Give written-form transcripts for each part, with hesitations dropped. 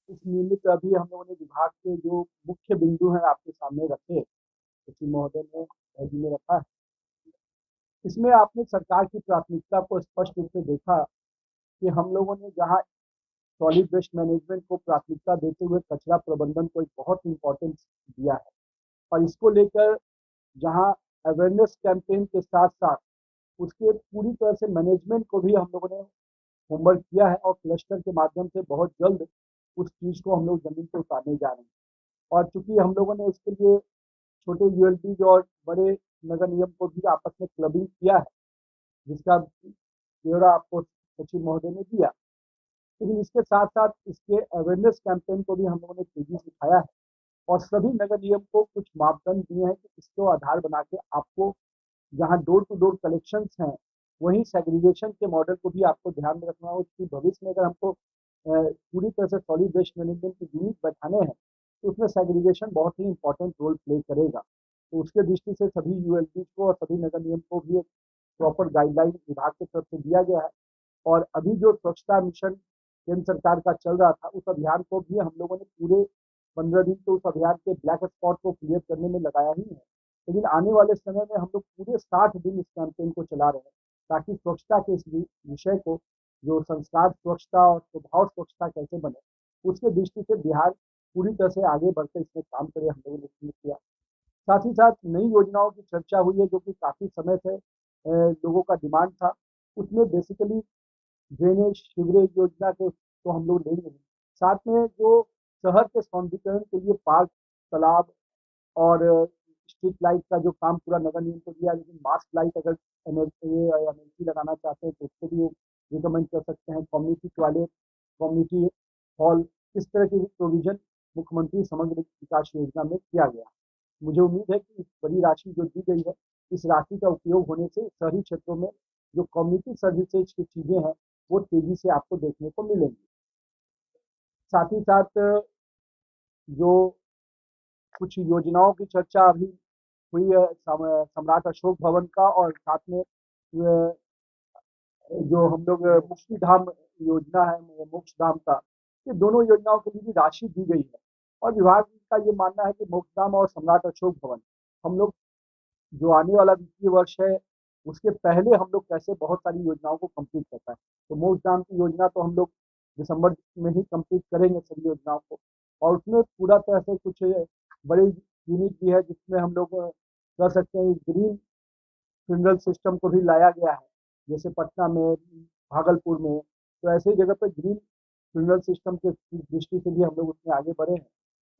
इस निमित्त अभी हम लोगों ने विभाग के जो मुख्य बिंदु हैं आपके सामने रखे, सचिव महोदय ने जी ने रखा है। इसमें आपने सरकार की प्राथमिकता को स्पष्ट रूप से देखा कि हम लोगों ने जहाँ सॉलिड वेस्ट मैनेजमेंट को प्राथमिकता देते हुए कचरा प्रबंधन को एक बहुत इम्पोर्टेंस दिया है, और इसको लेकर जहाँ अवेयरनेस कैंपेन के साथ साथ उसके पूरी तरह से मैनेजमेंट को भी हम लोगों ने होमवर्क किया है, और क्लस्टर के माध्यम से बहुत जल्द उस चीज़ को हम लोग जमीन पर उतारने जा रहे हैं। और चूंकि हम लोगों ने उसके लिए छोटे यूएलपीज और बड़े नगर निगम को भी आपस में क्लबिंग किया है, जिसका ब्यौरा आपको सचिव महोदय ने दिया। लेकिन इसके साथ साथ इसके अवेयरनेस कैंपेन को भी हम लोगों ने तेजी से उठाया है, और सभी नगर निगम को कुछ मापदंड दिए हैं कि इसको आधार बना के आपको जहाँ डोर टू डोर कलेक्शंस हैं, वहीं सेग्रीगेशन के मॉडल को भी आपको ध्यान में रखना हो कि भविष्य में अगर हमको पूरी तरह से सॉलिड वेस्ट मैनेजमेंट की यूनिट बैठाने हैं, तो उसमें सेग्रीगेशन बहुत ही इंपॉर्टेंट रोल प्ले करेगा। तो उसके दृष्टि से सभी यूएलपी को और सभी नगर निगम को भी एक प्रॉपर गाइडलाइन विभाग की तरफ से दिया गया है। और अभी जो स्वच्छता मिशन केंद्र सरकार का चल रहा था, उस अभियान को भी हम लोगों ने पूरे 15 दिन तो उस अभियान के ब्लैक स्पॉट को क्लियर करने में लगाया ही है। लेकिन आने वाले समय में हम लोग पूरे 60 दिन इस कैंपेन को चला रहे हैं, ताकि स्वच्छता के इस विषय को, जो संस्कार स्वच्छता और स्वभाव स्वच्छता कैसे बने, उसके दृष्टि से बिहार पूरी तरह से आगे बढ़कर इसमें काम करे, हम लोगों ने शुरू किया। साथ ही साथ नई योजनाओं की चर्चा हुई है, जो कि काफ़ी समय से लोगों का डिमांड था। उसमें बेसिकली ड्रेनेज सीवरेज योजना के तो हम लोग लेंगे ही। साथ में जो शहर के सौंदर्यीकरण के लिए पार्क, तालाब और स्ट्रीट लाइट का जो काम पूरा नगर निगम को दिया, लेकिन मास्क लाइट अगर एमएलसी लगाना चाहते हैं तो उसको भी रिकमेंड कर सकते हैं। कम्युनिटी टॉयलेट, कम्युनिटी हॉल, इस तरह की प्रोविजन मुख्यमंत्री समग्र विकास योजना में किया गया। मुझे उम्मीद है कि इस बड़ी राशि जो दी गई है, इस राशि का उपयोग होने से शहरी क्षेत्रों में जो कम्युनिटी सर्विसेज की चीज़ें हैं, वो तेज़ी से आपको देखने को मिलेंगी। साथ ही साथ जो कुछ योजनाओं की चर्चा अभी हुई है, सम्राट अशोक भवन का, और साथ में जो हम लोग मुक्ति धाम योजना है, मोक्ष धाम का, ये दोनों योजनाओं के लिए भी राशि दी गई है। और विभाग का ये मानना है कि मोक्ष धाम और सम्राट अशोक भवन हम लोग जो आने वाला वित्तीय वर्ष है, उसके पहले हम लोग कैसे बहुत सारी योजनाओं को कंप्लीट कर पाए। तो मोक्ष धाम की योजना तो हम लोग दिसंबर में ही कंप्लीट करेंगे सभी योजनाओं को, और उसमें पूरा तरह से कुछ बड़े यूनिट भी है जिसमें हम लोग कर सकते हैं। ग्रीन फ्यूनरल सिस्टम को भी लाया गया है, जैसे पटना में, भागलपुर में, तो ऐसे जगह पर ग्रीन फ्यूनरल सिस्टम के दृष्टि से भी हम लोग उसमें आगे बढ़े हैं।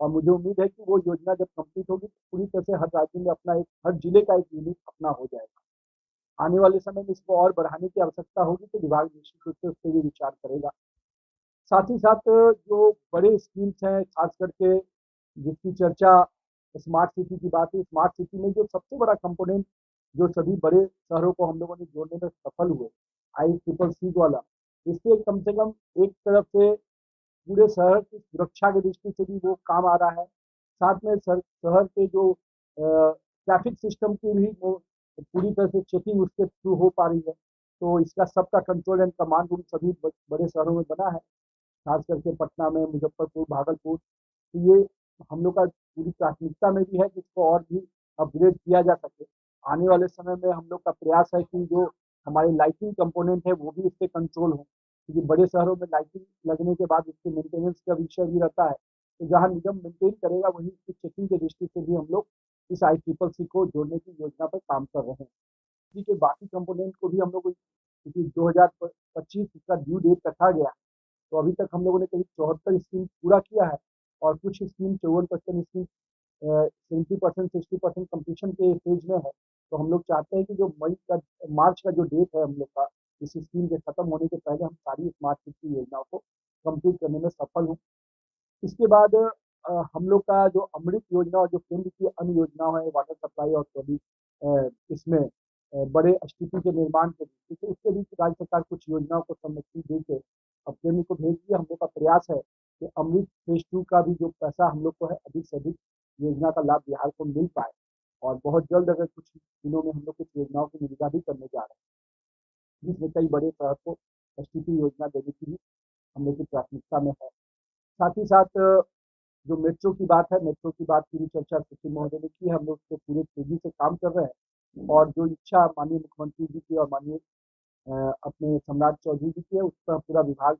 और मुझे उम्मीद है कि वो योजना जब कंप्लीट होगी तो पूरी तरह से हर राज्य में अपना एक, हर जिले का एक यूनिट अपना हो जाएगा। आने वाले समय में इसको और बढ़ाने की आवश्यकता होगी तो विभाग निश्चित रूप से उस पर भी विचार करेगा। साथ ही साथ जो बड़े स्कीम्स हैं, खास करके जिसकी चर्चा स्मार्ट सिटी की बात है, स्मार्ट सिटी में जो सबसे बड़ा कंपोनेंट जो सभी बड़े शहरों को हम लोगों ने जोड़ने में सफल हुए, ICCC वाला, इससे कम से कम एक तरफ से पूरे शहर की सुरक्षा की दृष्टि से भी वो काम आ रहा है। साथ में शहर के जो ट्रैफिक सिस्टम की भी वो पूरी तरह से चेकिंग उसके थ्रू हो पा रही है। तो इसका सबका कंट्रोल एंड कमांड रूम सभी बड़े शहरों में बना है, खास करके पटना में, मुजफ्फरपुर, भागलपुर। तो ये हम लोग का पूरी प्राथमिकता में भी है कि इसको और भी अपग्रेड किया जा सके। आने वाले समय में हम लोग का प्रयास है कि जो हमारे लाइटिंग कंपोनेंट है वो भी इस पे कंट्रोल हो, क्योंकि बड़े शहरों में लाइटिंग लगने के बाद उसके मेंटेनेंस का विषय भी रहता है। तो जहाँ निगम मेंटेन करेगा वहीं उसकी चेकिंग की दृष्टि से भी हम लोग इस ICCC को जोड़ने की योजना पर काम कर रहे हैं। बिजली के बाकी कंपोनेंट को भी हम लोग, क्योंकि 2025 का ड्यू डेट रखा गया, तो अभी तक हम लोगों ने करीब 74 स्कीम पूरा किया है, और कुछ स्कीम 54% स्कीम 70% 60% कंप्लीशन के स्टेज में है। तो हम लोग चाहते हैं कि जो मई का, मार्च का जो डेट है हम लोग का, इस स्कीम के खत्म होने के पहले हम सारी स्मार्ट सिटी योजनाओं को कंप्लीट करने में सफल हों। इसके बाद हम लोग का जो अमृत योजना और जो केंद्र की अन्य योजनाएं है, वाटर सप्लाई और सभी इसमें बड़े एसटीपी के निर्माण के दृष्टि से, उसके बीच राज्य सरकार कुछ योजनाओं को सम्मति दे के अब केंद्र को भेज दिया। हम लोग का प्रयास है कि अमृत फेज 2 का भी जो पैसा हम लोग को है, अधिक से अधिक योजना का लाभ बिहार को मिल पाए। और बहुत जल्द, अगर कुछ दिनों में हम लोग कुछ योजनाओं की निविदा भी करने जा रहे हैं, जिसमें कई बड़े शहर को एसटीपी योजना देने की भी हम लोग की प्राथमिकता में है। साथ ही साथ जो मेट्रो की बात है, मेट्रो की बात की भी चर्चा सचिन महोदय ने की है। हम लोग उस पे पूरे तेजी से काम कर रहे हैं और जो इच्छा माननीय मुख्यमंत्री जी की और माननीय अपने सम्राट चौधरी जी की है, उस पर पूरा विभाग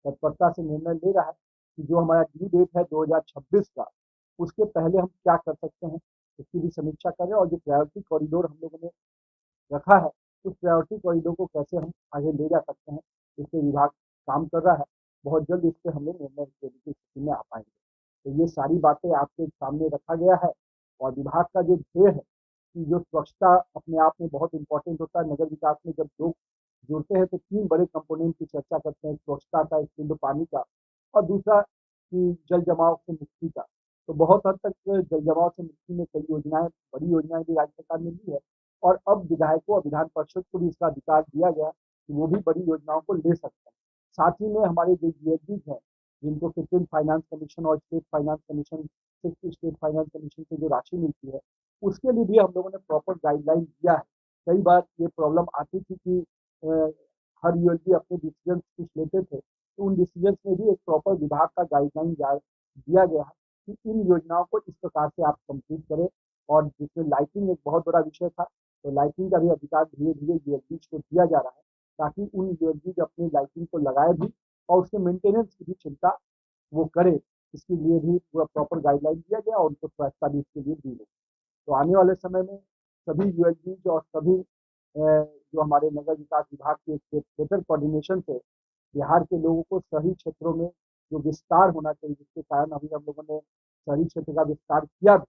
तत्परता से निर्णय ले रहा है कि जो हमारा ड्यू डेट है 2026 का, उसके पहले हम क्या कर सकते हैं, उसकी भी समीक्षा करें और जो प्रायोरिटी कॉरिडोर हम लोगों ने रखा है, उस प्रायोरिटी कॉरिडोर को कैसे हम आगे ले जा सकते हैं, इस पे विभाग काम कर रहा है। बहुत जल्द इस पे हम लोग निर्णय लेने की स्थिति में आ पाएँगे। तो ये सारी बातें आपके सामने रखा गया है और विभाग का जो ध्येय है कि जो स्वच्छता अपने आप में बहुत इम्पोर्टेंट होता है। नगर विकास में जब लोग जुड़ते हैं तो 3 बड़े कंपोनेंट की चर्चा करते हैं, स्वच्छता का, एक शुद्ध पानी का और दूसरा कि जल जमाव से मुक्ति का। तो बहुत हद तक जल जमाव से मुक्ति में कई योजनाएँ, बड़ी योजनाएँ भी राज्य सरकार ने ली है और अब विधायकों और विधान परिषद को भी इसका अधिकार दिया गया कि वो भी बड़ी योजनाओं को ले सकते हैं। साथ ही में हमारे जो जीएसडीज हैं, जिनको 15 फाइनेंस कमीशन और state finance commission, 6 state finance commission से जो राशि मिलती है, उसके लिए भी हम लोगों ने प्रॉपर गाइडलाइन दिया है। कई बार ये प्रॉब्लम आती थी कि हर यूएलबी अपने डिसीजन कुछ लेते थे, तो उन डिसीजन में भी एक प्रॉपर विभाग का गाइडलाइन दिया गया है कि इन योजनाओं को इस प्रकार से आप कंप्लीट करें और जिसमें लाइटिंग एक बहुत बड़ा विषय था, तो लाइटिंग का भी अधिकार धीरे-धीरे यूएलबीज को दिया जा रहा है, ताकि उन यूएलबीज अपनी लाइटिंग को लगाए भी और उसके मेंटेनेंस की भी चिंता वो करे। इसके लिए भी पूरा प्रॉपर गाइडलाइन दिया गया और उनको स्वायत्ता भी इसके लिए दी गई। तो आने वाले समय में सभी यूएलबीज और सभी जो हमारे नगर विकास विभाग के बेटर कोऑर्डिनेशन से बिहार के लोगों को शहरी क्षेत्रों में जो विस्तार होना चाहिए, जिसके कारण अभी हम लोगों ने शहरी क्षेत्र का विस्तार किया भी,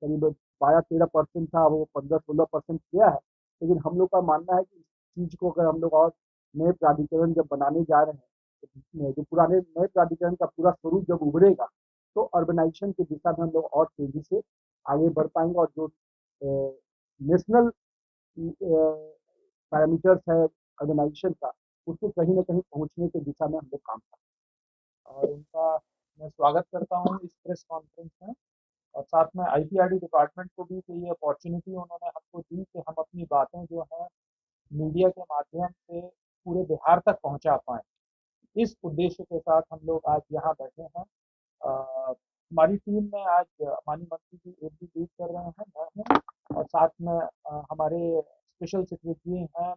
करीब 12-13% था, वो 15-16% किया है। लेकिन हम लोग का मानना है कि इस चीज़ को अगर हम लोग और नए प्राधिकरण जब बनाने जा रहे हैं, तो जो पुराने नए प्राधिकरण का पूरा स्वरूप जब उभरेगा, तो अर्बनाइजेशन की दिशा में हम लोग और तेज़ी से आगे बढ़ पाएँगे और जो नेशनल पैरामीटर्स है ऑर्गेनाइजेशन का, उसको कहीं न कहीं पहुँचने की दिशा में हम लोग काम कर रहे हैं। और उनका मैं स्वागत करता हूँ इस प्रेस कॉन्फ्रेंस में। और साथ में आईपीआरडी डिपार्टमेंट को भी कि ये अपॉर्चुनिटी उन्होंने हमको दी कि हम अपनी बातें जो हैं मीडिया के माध्यम से पूरे बिहार तक पहुंचा पाएँ। इस उद्देश्य के साथ हम लोग आज यहाँ बैठे हैं। हमारी टीम में आज माननीय मंत्री जी एक भी लीड कर रहे हैं, मैं हूँ और साथ में हमारे स्पेशल सेक्रेटरी हैं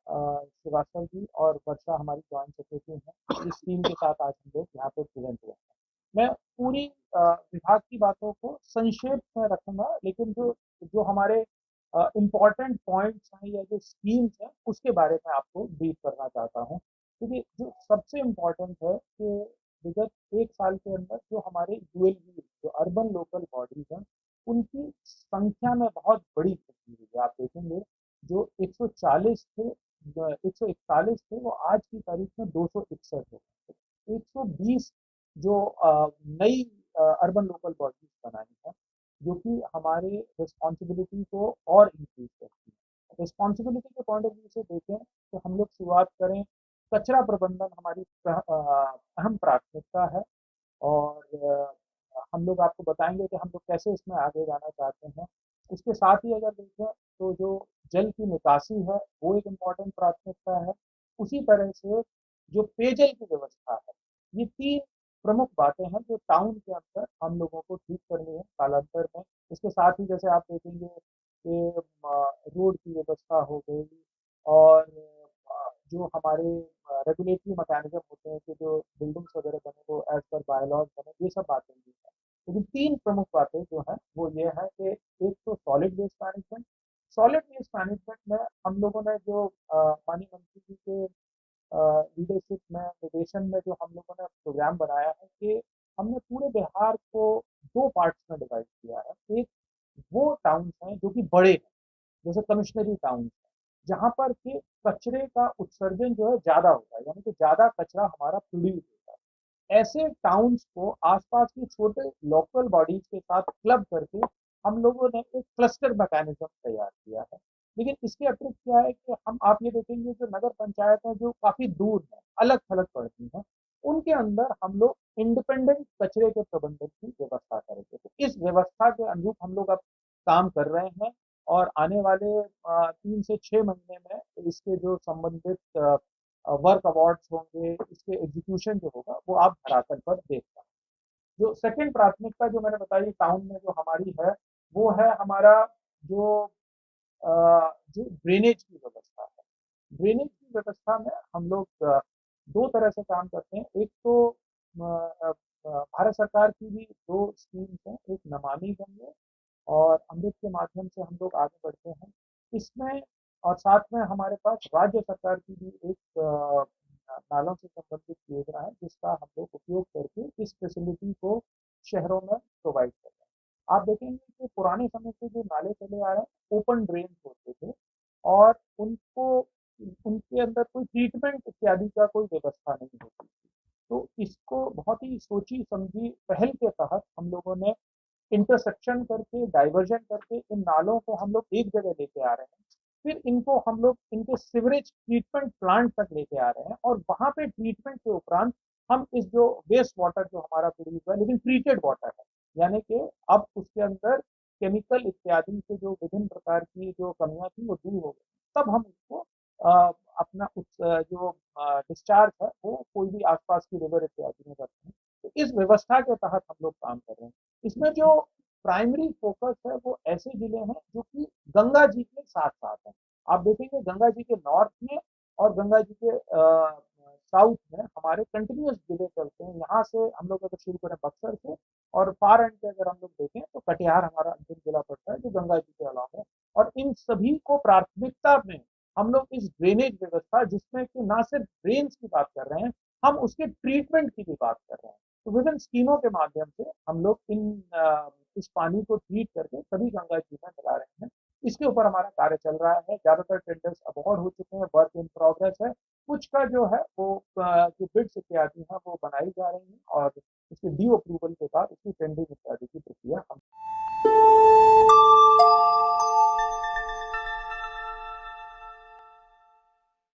श्रीवास्तव जी और वर्षा हमारी जॉइंट सेक्रेटरी हैं। इस टीम के साथ आज हम लोग यहाँ पे प्रेजेंट हुए हैं। मैं पूरी विभाग की बातों को संक्षेप में रखूंगा, लेकिन जो जो हमारे इम्पोर्टेंट पॉइंट्स हैं या जो स्कीम्स हैं उसके बारे में आपको ब्रीफ करना चाहता हूँ। क्योंकि जो सबसे इम्पोर्टेंट है कि विगत 1 साल के अंदर जो हमारे यूएलबी जो अर्बन लोकल बॉडीज हैं उनकी संख्या में बहुत बड़ी वृद्धि हुई है। आप देखेंगे जो 140 थे 141 थे वो आज की तारीख में 261 हो गए। 120 जो नई अर्बन लोकल बॉडीज बनाई हैं जो कि हमारे रिस्पॉन्सिबिलिटी को और इंक्रीज करती है। रिस्पॉन्सिबिलिटी के पॉइंट ऑफ व्यू से देखें तो हम लोग शुरुआत करें, कचरा प्रबंधन हमारी अहम प्राथमिकता है और हम लोग आपको बताएंगे कि हम लोग कैसे इसमें आगे जाना चाहते हैं। उसके साथ ही अगर देखें तो जो जल की निकासी है वो एक इम्पॉर्टेंट प्राथमिकता है। उसी तरह से जो पेयजल की व्यवस्था है, ये 3 प्रमुख बातें हैं जो टाउन के अंदर हम लोगों को ठीक करनी है कालांतर में। इसके साथ ही जैसे आप देखेंगे कि रोड की व्यवस्था हो गई और जो हमारे रेगुलेटरी मैकेनिज्म होते हैं कि जो बिल्डिंग्स वगैरह बने वो एज पर बायलॉज बने, ये सब बातें भी हैं। लेकिन 3 प्रमुख बातें जो हैं वो ये है कि एक तो solid waste management. Solid waste management में हम लोगों ने जो माननीय मंत्री जी के लीडरशिप में, निर्देशन में जो हम लोगों ने प्रोग्राम बनाया है कि हमने पूरे बिहार को 2 पार्ट्स में डिवाइड किया है। एक वो टाउन्स हैं जो कि बड़े हैं, जैसे कमिश्नरी टाउन्स हैं, जहाँ पर कि कचरे का उत्सर्जन जो है ज़्यादा होता है, यानी कि ज़्यादा कचरा हमारा प्रोड्यूस होता है। ऐसे टाउन्स को आसपास की छोटे लोकल बॉडीज के साथ क्लब करके हम लोगों ने एक क्लस्टर मैकेनिज्म तैयार किया है। लेकिन इसके अतिरिक्त क्या है कि हम आप ये देखेंगे जो नगर पंचायत है जो काफी दूर है, अलग थलग पड़ती हैं, उनके अंदर हम लोग इंडिपेंडेंट कचरे के प्रबंधन की व्यवस्था करेंगे। तो इस व्यवस्था के अनुरूप हम लोग अब काम कर रहे हैं और आने वाले 3 से 6 महीने में इसके जो संबंधित वर्क अवार्ड्स होंगे, इसके एग्जीक्यूशन जो होगा वो आप धरातल पर देख पाएंगे। जो सेकंड प्राथमिकता जो मैंने बताई टाउन में जो हमारी है, वो है हमारा जो जो ड्रेनेज की व्यवस्था है। ड्रेनेज की व्यवस्था में हम लोग 2 तरह से काम करते हैं। एक तो भारत सरकार की भी 2 स्कीम्स हैं, एक नमामि गंगे और अमृत के माध्यम से हम लोग आगे बढ़ते हैं। इसमें और साथ में हमारे पास राज्य सरकार की भी एक नालों से संबंधित योजना है, जिसका हम लोग उपयोग करके इस फैसिलिटी को शहरों में प्रोवाइड कर रहे हैं। आप देखेंगे कि पुराने समय से जो नाले चले आ रहे हैं, ओपन ड्रेन होते थे और उनको उनके अंदर कोई ट्रीटमेंट इत्यादि का कोई व्यवस्था नहीं होती थी। तो इसको बहुत ही सोची समझी पहल के तहत हम लोगों ने इंटरसेक्शन करके डाइवर्जन करके इन नालों को हम लोग एक जगह लेके आ रहे हैं। फिर इनको हम लोग इनके सीवरेज ट्रीटमेंट प्लांट तक लेके आ रहे हैं और वहां पे ट्रीटमेंट के उपरांत हम इस जो वेस्ट वाटर जो हमारा प्रोड्यूस हुआ है लेकिन ट्रीटेड वाटर है, यानी कि अब उसके अंदर केमिकल इत्यादि से जो विभिन्न प्रकार की जो कमियां थी वो दूर हो गई, तब हम उसको अपना उस जो डिस्चार्ज है वो कोई भी आसपास की रिवर इत्यादि में करते हैं। तो इस व्यवस्था के तहत हम लोग काम कर रहे हैं। इसमें जो प्राइमरी फोकस है वो ऐसे जिले हैं जो कि गंगा जी के साथ साथ हैं। आप देखेंगे गंगा जी के नॉर्थ में और गंगा जी के साउथ में हमारे कंटिन्यूस जिले चलते हैं। यहाँ से हम लोग अगर शुरू करें बक्सर से और फार एंड पे अगर हम लोग देखें तो कटिहार हमारा अंतिम जिला पड़ता है जो गंगा जी के अलावा है। और इन सभी को प्राथमिकता में हम लोग इस ड्रेनेज व्यवस्था जिसमें कि ना सिर्फ ड्रेन्स की बात कर रहे हैं, हम उसके ट्रीटमेंट की भी बात कर रहे हैं। तो विभिन्न स्कीमों के माध्यम से हम लोग इस पानी को ट्रीट करके सभी गंगा जी में मिला रहे हैं। इसके ऊपर हमारा कार्य चल रहा है। ज्यादातर टेंडर्स अवार्ड हो चुके हैं, वर्क इन प्रोग्रेस है। कुछ का जो है वो जो बिड्स इत्यादि हैं वो बनाई जा रही हैं और उसके डी अप्रूवल के बाद उसकी टेंडरिंग इत्यादि की प्रक्रिया हम